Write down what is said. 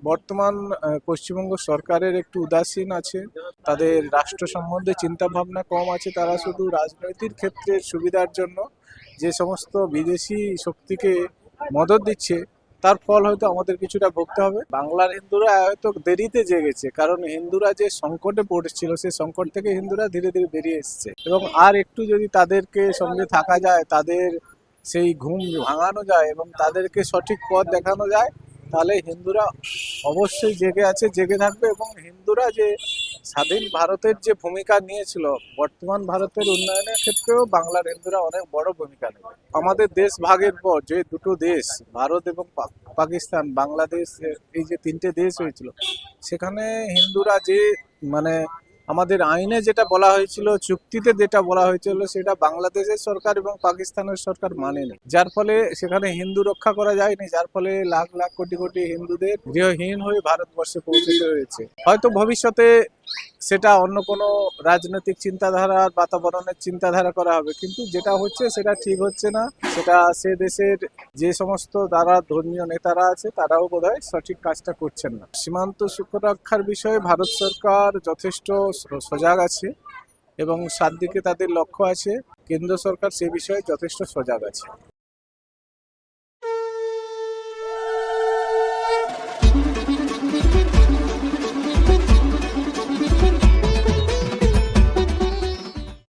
বর্তমান পশ্চিমবঙ্গ সরকারের একটু উদাসীন আছে, তাদের রাষ্ট্র সম্বন্ধে চিন্তা ভাবনা কম আছে। তারা শুধু রাজনৈতিক ক্ষেত্রে সুবিধার জন্য যে সমস্ত বিদেশি শক্তিকে মদত দিচ্ছে, তার ফল হয়তো আমাদের কিছুটা ভুগতে হবে। বাংলার হিন্দুরা হয়তো দেরিতে জেগেছে, কারণ হিন্দুরা যে সংকটে পড়েছিল সেই সংকট থেকে হিন্দুরা ধীরে ধীরে বেরিয়ে এসছে, এবং আর একটু যদি তাদেরকে সঙ্গে থাকা যায়, তাদের সেই ঘুম ভাঙানো যায় এবং তাদেরকে সঠিক পথ দেখানো যায়, তাহলে হিন্দুরা অবশ্যই জেগে আছে, জেগে থাকবে। এবং হিন্দুরা যে স্বাধীন ভারতের যে ভূমিকা নিয়েছিল, বর্তমান ভারতের উন্নয়নের ক্ষেত্রেও বাংলার হিন্দুরা অনেক বড় ভূমিকা নেবে। আমাদের দেশ ভাগের পর যে দুটো দেশ, ভারত এবং পাকিস্তান, বাংলাদেশ, এই যে তিনটে দেশ হয়েছিল, সেখানে হিন্দুরা যে মানে আমাদের আইনে যেটা বলা হয়েছিল, চুক্তিতে যেটা বলা হয়েছিল, সেটা বাংলাদেশের সরকার এবং পাকিস্তানের সরকার মানেনি, যার ফলে সেখানে হিন্দু রক্ষা করা যায়নি, যার ফলে লাখ লাখ কোটি কোটি হিন্দুদের গৃহহীন হয়ে ভারতবর্ষে পৌঁছতে হয়েছে। হয়তো ভবিষ্যতে সেটা অন্য কোনো রাজনৈতিক চিন্তাধারার বাতাবরণের চিন্তাধারা করা হবে, কিন্তু যেটা হচ্ছে সেটা ঠিক হচ্ছে না। সেটা সে দেশের যে সমস্ত তারা ধর্মীয় নেতারা আছে, তারাও বোধহয় সঠিক কাজটা করছেন না। সীমান্ত সুরক্ষার বিষয়ে ভারত সরকার যথেষ্ট সজাগ আছে এবং সাতদিকে তাদের লক্ষ্য আছে। কেন্দ্র সরকার সে বিষয়ে যথেষ্ট সজাগ আছে।